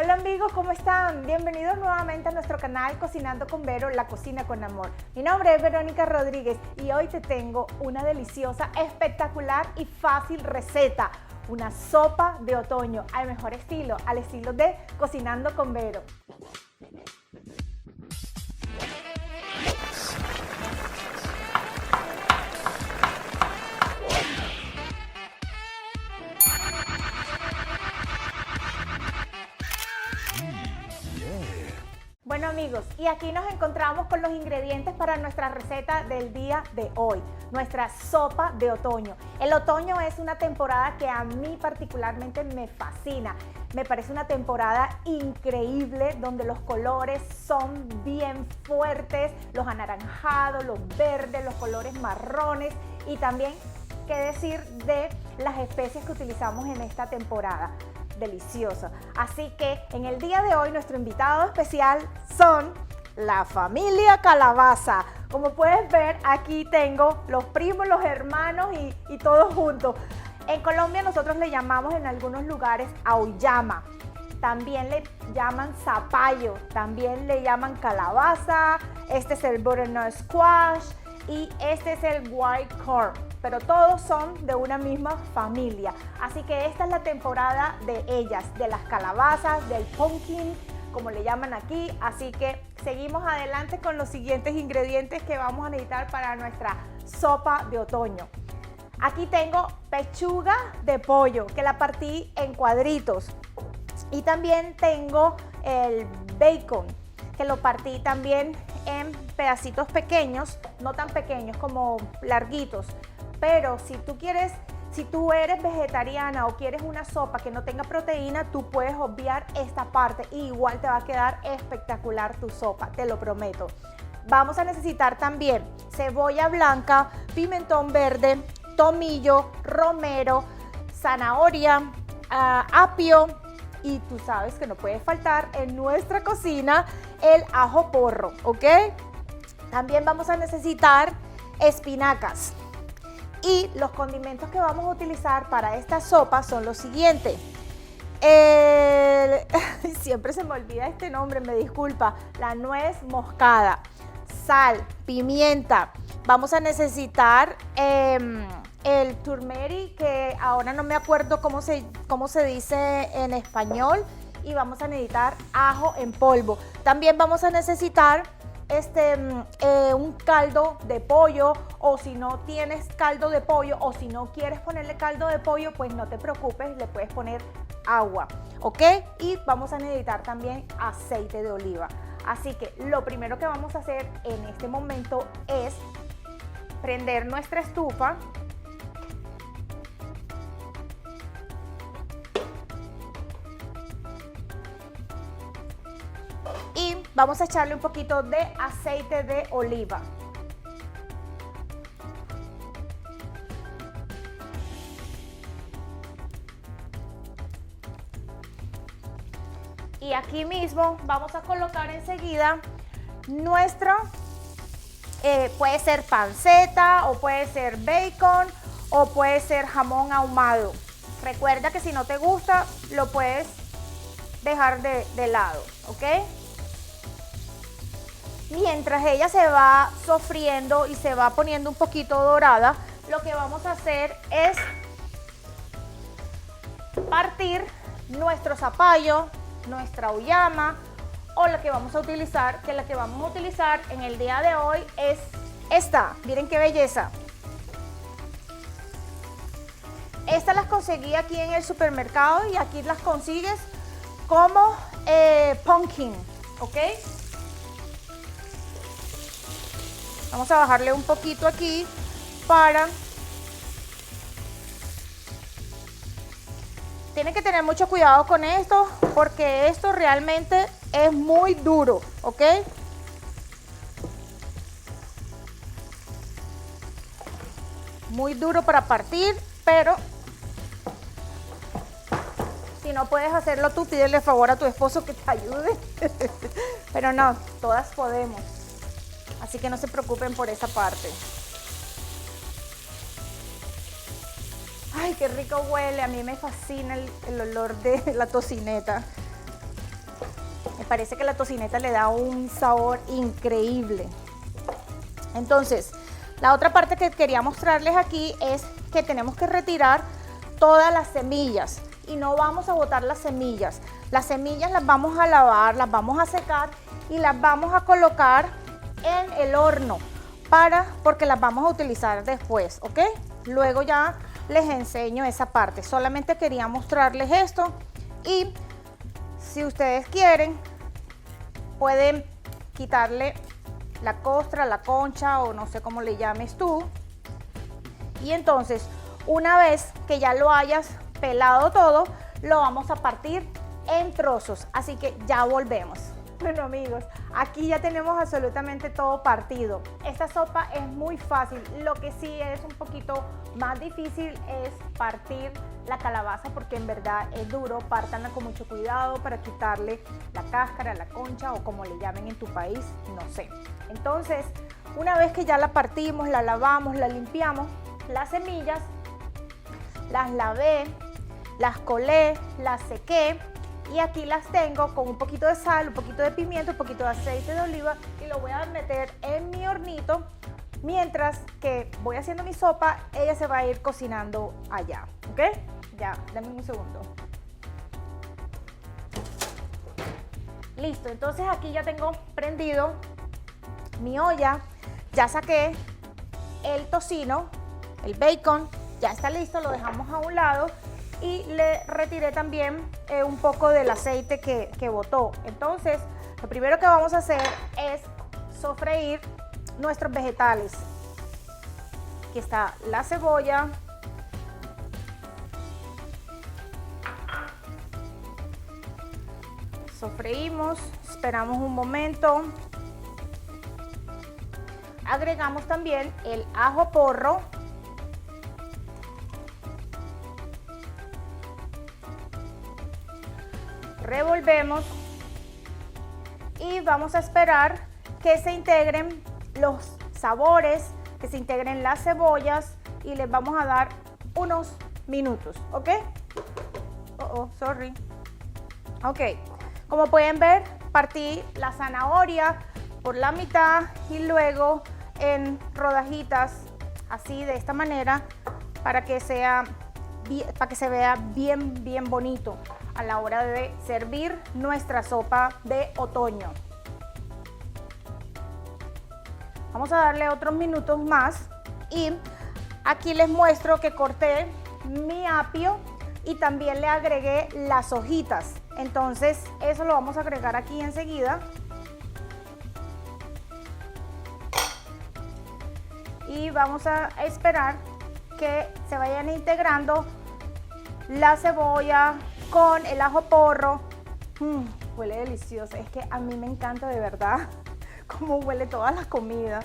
Hola amigos, ¿cómo están? Bienvenidos nuevamente a nuestro canal Cocinando con Vero, la cocina con amor. Mi nombre es Verónica Rodríguez y hoy te tengo una deliciosa, espectacular y fácil receta. Una sopa de otoño al mejor estilo, al estilo de Cocinando con Vero. Bueno amigos, y aquí nos encontramos con los ingredientes para nuestra receta del día de hoy, nuestra sopa de otoño. El otoño es una temporada que a mí particularmente me fascina. Me parece una temporada increíble donde los colores son bien fuertes, los anaranjados, los verdes, los colores marrones y también qué decir de las especias que utilizamos en esta temporada. Delicioso. Así que en el día de hoy nuestro invitado especial son la familia Calabaza. Como puedes ver, aquí tengo los primos, los hermanos y todos juntos. En Colombia nosotros le llamamos en algunos lugares auyama. También le llaman zapallo, también le llaman calabaza. Este es el butternut squash y este es el white corn. Pero todos son de una misma familia. Así que esta es la temporada de ellas, de las calabazas, del pumpkin, como le llaman aquí. Así que seguimos adelante con los siguientes ingredientes que vamos a necesitar para nuestra sopa de otoño. Aquí tengo pechuga de pollo, que la partí en cuadritos. Y también tengo el bacon, que lo partí también en pedacitos pequeños, no tan pequeños como larguitos. Pero si tú eres vegetariana o quieres una sopa que no tenga proteína, tú puedes obviar esta parte y igual te va a quedar espectacular tu sopa, te lo prometo. Vamos a necesitar también cebolla blanca, pimentón verde, tomillo, romero, zanahoria, apio y tú sabes que no puede faltar en nuestra cocina el ajo porro, ¿ok? También vamos a necesitar espinacas. Y los condimentos que vamos a utilizar para esta sopa son los siguientes. Siempre se me olvida este nombre, me disculpa. La nuez moscada, sal, pimienta. Vamos a necesitar el turmeric, que ahora no me acuerdo cómo se dice en español. Y vamos a necesitar ajo en polvo. También vamos a necesitar un caldo de pollo, o si no tienes caldo de pollo o si no quieres ponerle caldo de pollo, pues no te preocupes, le puedes poner agua, ¿ok? Y vamos a necesitar también aceite de oliva. Así que lo primero que vamos a hacer en este momento es prender nuestra estufa. Y vamos a echarle un poquito de aceite de oliva. Y aquí mismo vamos a colocar enseguida nuestro, puede ser panceta o puede ser bacon o puede ser jamón ahumado. Recuerda que si no te gusta lo puedes dejar de lado, ¿ok? Mientras ella se va sofriendo y se va poniendo un poquito dorada, lo que vamos a hacer es partir nuestro zapallo, nuestra auyama o la que vamos a utilizar, que la que vamos a utilizar en el día de hoy es esta. Miren qué belleza. Estas las conseguí aquí en el supermercado y aquí las consigues como pumpkin, ¿ok? Vamos a bajarle un poquito aquí para... Tienen que tener mucho cuidado con esto porque esto realmente es muy duro, ¿ok? Muy duro para partir, pero si no puedes hacerlo tú, pídele favor a tu esposo que te ayude. Pero no, todas podemos. Así que no se preocupen por esa parte. Ay, qué rico huele. A mí me fascina el olor de la tocineta. parece que la tocineta le da un sabor increíble. Entonces, la otra parte que quería mostrarles aquí es que tenemos que retirar todas las semillas y no vamos a botar las semillas. Las semillas las vamos a lavar, las vamos a secar y las vamos a colocar en el horno porque las vamos a utilizar después, ¿ok? Luego ya les enseño esa parte. Solamente quería mostrarles esto y si ustedes quieren pueden quitarle la costra, la concha o no sé cómo le llames tú. Y entonces, una vez que ya lo hayas pelado todo, lo vamos a partir en trozos. Así que ya volvemos. Bueno amigos, aquí ya tenemos absolutamente todo partido. Esta sopa es muy fácil, lo que sí es un poquito más difícil es partir la calabaza porque en verdad es duro. Pártanla con mucho cuidado para quitarle la cáscara, la concha o como le llamen en tu país, no sé. Entonces, una vez que ya la partimos, la lavamos, la limpiamos, las semillas las lavé, las colé, las sequé. Y aquí las tengo con un poquito de sal, un poquito de pimienta, un poquito de aceite de oliva y lo voy a meter en mi hornito. Mientras que voy haciendo mi sopa, ella se va a ir cocinando allá, ¿ok? Ya, dame un segundo. Listo, entonces aquí ya tengo prendido mi olla, ya saqué el tocino, el bacon, ya está listo, lo dejamos a un lado. Y le retiré también un poco del aceite que botó. Entonces, lo primero que vamos a hacer es sofreír nuestros vegetales. Aquí está la cebolla. Sofreímos, esperamos un momento. Agregamos también el ajo porro. Revolvemos y vamos a esperar que se integren los sabores, que se integren las cebollas y les vamos a dar unos minutos, ¿ok? Sorry. Ok, como pueden ver, partí la zanahoria por la mitad y luego en rodajitas, así de esta manera, para que se vea bien bonito a la hora de servir nuestra sopa de otoño. Vamos a darle otros minutos más y aquí les muestro que corté mi apio y también le agregué las hojitas. Entonces eso lo vamos a agregar aquí enseguida. Y vamos a esperar que se vayan integrando la cebolla con el ajo porro. Huele delicioso, es que a mí me encanta de verdad cómo huele toda la comida.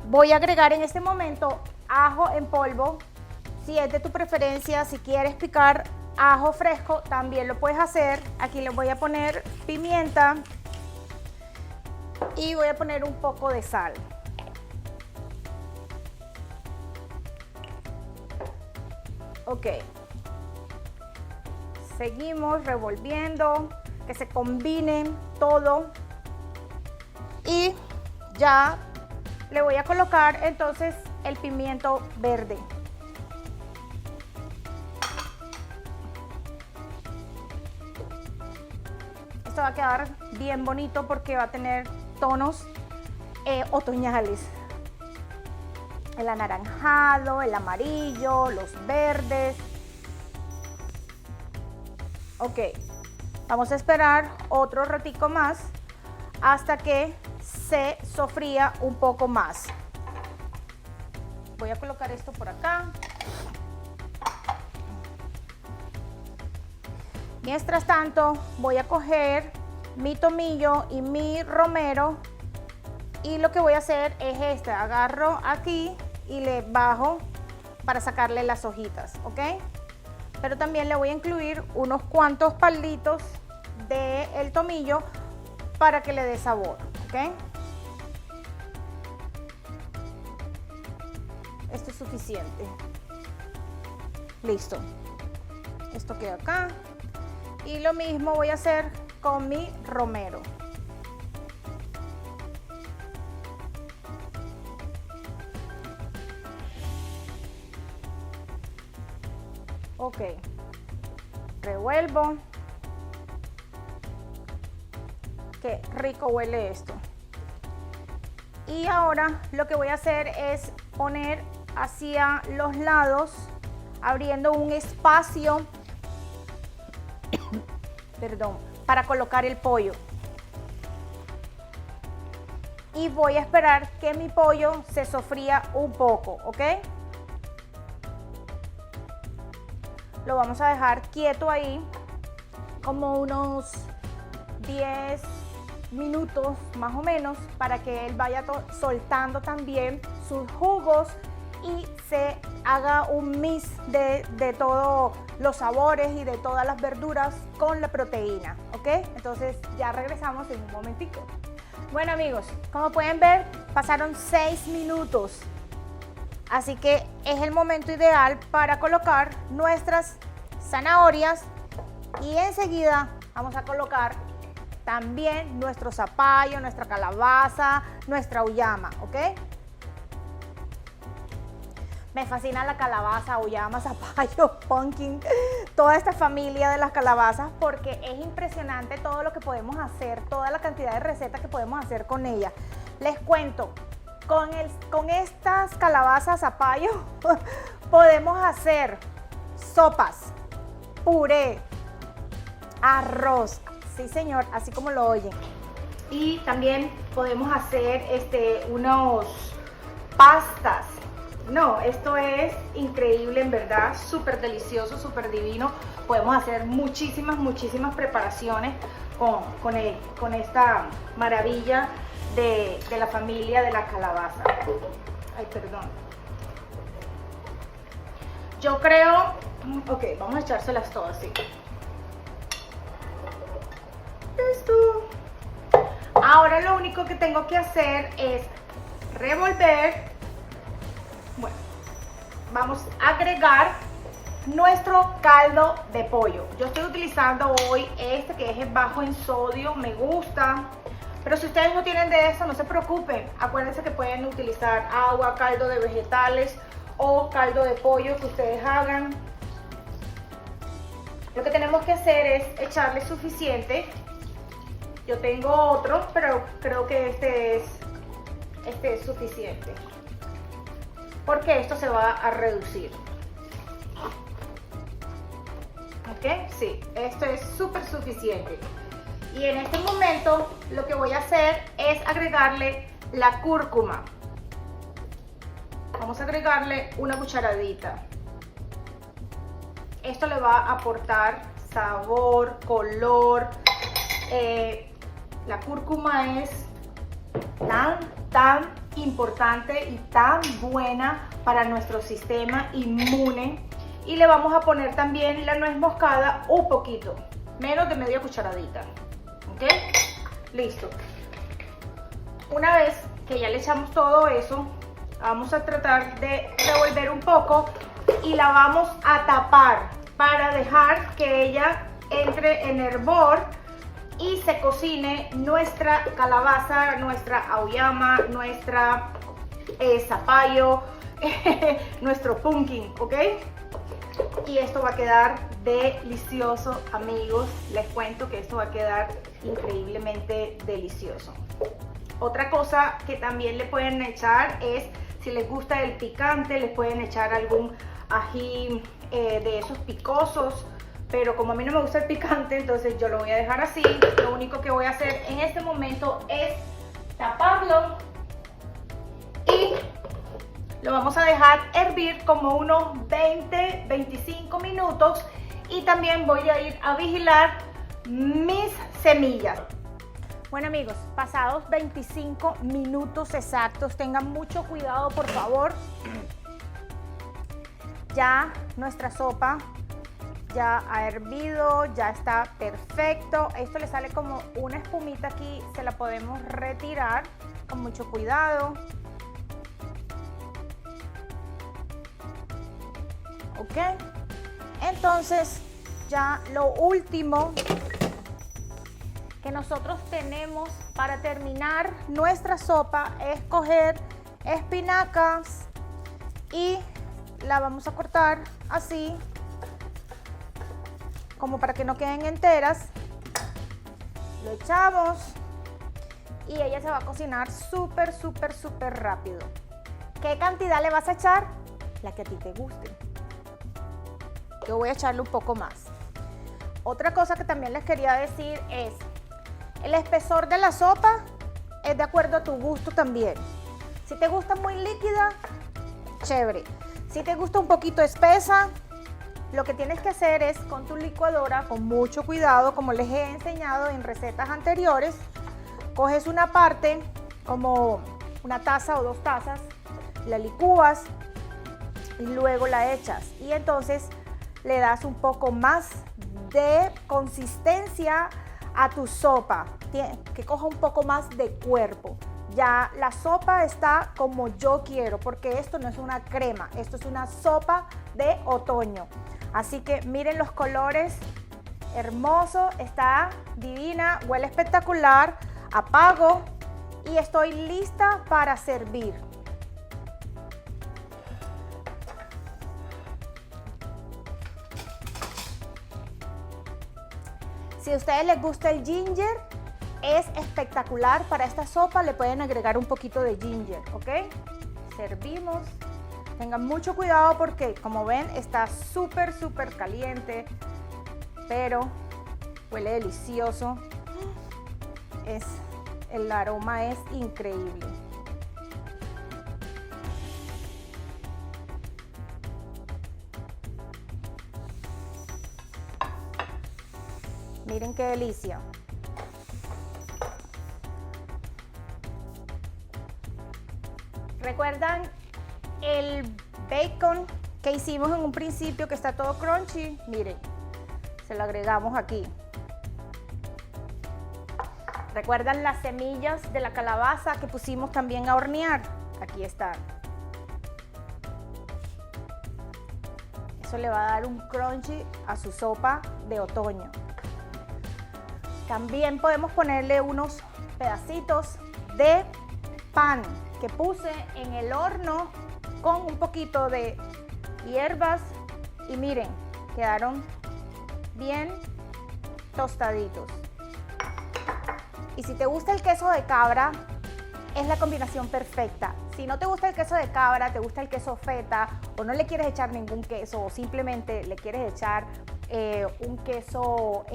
Voy a agregar en este momento ajo en polvo. Si es de tu preferencia, si quieres picar ajo fresco, también lo puedes hacer. Aquí le voy a poner pimienta y voy a poner un poco de sal. Ok. Seguimos revolviendo, que se combinen todo y ya le voy a colocar entonces el pimiento verde. Esto va a quedar bien bonito porque va a tener tonos otoñales. El anaranjado, el amarillo, los verdes. Ok, vamos a esperar otro ratico más hasta que se sofría un poco más. Voy a colocar esto por acá. Mientras tanto, voy a coger mi tomillo y mi romero y lo que voy a hacer es agarro aquí y le bajo para sacarle las hojitas, ¿ok? Pero también le voy a incluir unos cuantos palitos del tomillo para que le dé sabor, ¿ok? Esto es suficiente. Listo. Esto queda acá. Y lo mismo voy a hacer con mi romero. Ok, revuelvo. Qué rico huele esto. Y ahora lo que voy a hacer es poner hacia los lados, abriendo un espacio, perdón, para colocar el pollo. Y voy a esperar que mi pollo se sofría un poco, ¿ok? Lo vamos a dejar quieto ahí como unos 10 minutos más o menos para que él vaya soltando también sus jugos y se haga un mix de todos los sabores y de todas las verduras con la proteína, ¿ok? Entonces ya regresamos en un momentico. Bueno amigos, como pueden ver, pasaron 6 minutos. Así que es el momento ideal para colocar nuestras zanahorias y enseguida vamos a colocar también nuestro zapallo, nuestra calabaza, nuestra auyama, ¿ok? Me fascina la calabaza, auyama, zapallo, pumpkin, toda esta familia de las calabazas porque es impresionante todo lo que podemos hacer, toda la cantidad de recetas que podemos hacer con ellas. Les cuento. Con estas calabazas zapallo podemos hacer sopas, puré, arroz, sí señor, así como lo oyen. Y también podemos hacer unos pastas. No, esto es increíble en verdad, súper delicioso, súper divino. Podemos hacer muchísimas preparaciones con esta maravilla de la familia de la calabaza. Ay, perdón. Yo creo, ok, vamos a echárselas todas así. Listo. Ahora lo único que tengo que hacer es revolver. Bueno, vamos a agregar nuestro caldo de pollo. Yo estoy utilizando hoy que es bajo en sodio, me gusta. Pero si ustedes no tienen de eso, no se preocupen. Acuérdense que pueden utilizar agua, caldo de vegetales o caldo de pollo que ustedes hagan. Lo que tenemos que hacer es echarle suficiente. Yo tengo otro, pero creo que este es suficiente. Porque esto se va a reducir. ¿Ok? Sí, esto es súper suficiente. Y en este momento lo que voy a hacer es agregarle la cúrcuma. Vamos a agregarle una cucharadita. Esto le va a aportar sabor, color. La cúrcuma es tan importante y tan buena para nuestro sistema inmune. Y le vamos a poner también la nuez moscada un poquito, menos de media cucharadita. ¿Ok? Listo. Una vez que ya le echamos todo eso, vamos a tratar de revolver un poco y la vamos a tapar para dejar que ella entre en hervor y se cocine nuestra calabaza, nuestra auyama, nuestra zapallo, nuestro pumpkin, ¿ok? Y esto va a quedar delicioso, amigos. Les cuento que esto va a quedar increíblemente delicioso. Otra cosa que también le pueden echar es, si les gusta el picante, les pueden echar algún ají de esos picosos. Pero como a mí no me gusta el picante, entonces yo lo voy a dejar así. Lo único que voy a hacer en este momento es taparlo y lo vamos a dejar hervir como unos 20-25 minutos. Y también voy a ir a vigilar mis semillas. Bueno amigos, pasados 25 minutos exactos, tengan mucho cuidado por favor. Ya nuestra sopa ya ha hervido, ya está perfecto. Esto le sale como una espumita aquí, se la podemos retirar con mucho cuidado. Ok, entonces ya lo último nosotros tenemos para terminar nuestra sopa es coger espinacas y la vamos a cortar así, como para que no queden enteras. Lo echamos y ella se va a cocinar súper rápido. ¿Qué cantidad le vas a echar? La que a ti te guste. Yo voy a echarle un poco más. Otra cosa que también les quería decir es, el espesor de la sopa es de acuerdo a tu gusto también. Si te gusta muy líquida, chévere. Si te gusta un poquito espesa, lo que tienes que hacer es con tu licuadora, con mucho cuidado, como les he enseñado en recetas anteriores, coges una parte, como una taza o 2 tazas, la licúas y luego la echas. Y entonces le das un poco más de consistencia a tu sopa, que coja un poco más de cuerpo. Ya la sopa está como yo quiero, porque esto no es una crema, esto es una sopa de otoño. Así que miren los colores, hermoso, está divina, huele espectacular. Apago y estoy lista para servir. Si a ustedes les gusta el ginger, es espectacular para esta sopa, le pueden agregar un poquito de ginger, ¿ok? Servimos. Tengan mucho cuidado porque, como ven, está súper caliente, pero huele delicioso. El aroma es increíble. Miren qué delicia. ¿Recuerdan el bacon que hicimos en un principio que está todo crunchy? Miren, se lo agregamos aquí. ¿Recuerdan las semillas de la calabaza que pusimos también a hornear? Aquí están. Eso le va a dar un crunchy a su sopa de otoño. También podemos ponerle unos pedacitos de pan que puse en el horno con un poquito de hierbas y miren, quedaron bien tostaditos. Y si te gusta el queso de cabra, es la combinación perfecta. Si no te gusta el queso de cabra, te gusta el queso feta o no le quieres echar ningún queso o simplemente le quieres echar un queso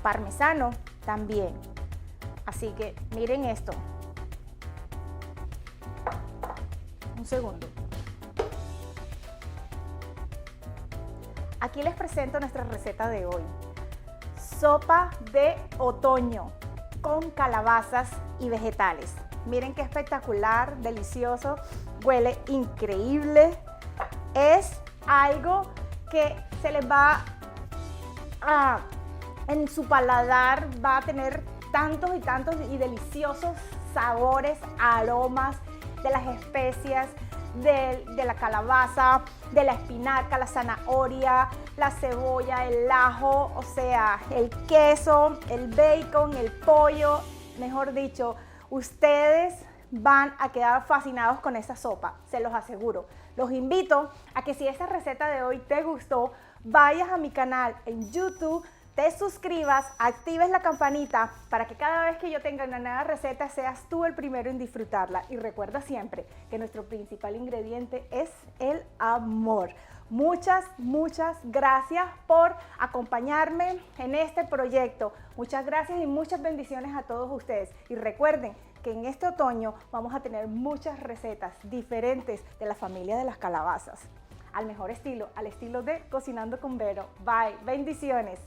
parmesano también. Así que miren esto. Un segundo. Aquí les presento nuestra receta de hoy. Sopa de otoño con calabazas y vegetales. Miren qué espectacular, delicioso, huele increíble. Es algo que se les va a, en su paladar va a tener tantos y deliciosos sabores, aromas de las especias, de la calabaza, de la espinaca, la zanahoria, la cebolla, el ajo, o sea, el queso, el bacon, el pollo, mejor dicho, ustedes van a quedar fascinados con esta sopa, se los aseguro. Los invito a que si esta receta de hoy te gustó, vayas a mi canal en YouTube, te suscribas, actives la campanita para que cada vez que yo tenga una nueva receta seas tú el primero en disfrutarla. Y recuerda siempre que nuestro principal ingrediente es el amor. Muchas gracias por acompañarme en este proyecto. Muchas gracias y muchas bendiciones a todos ustedes. Y recuerden que en este otoño vamos a tener muchas recetas diferentes de la familia de las calabazas. Al mejor estilo, al estilo de Cocinando con Vero. Bye, bendiciones.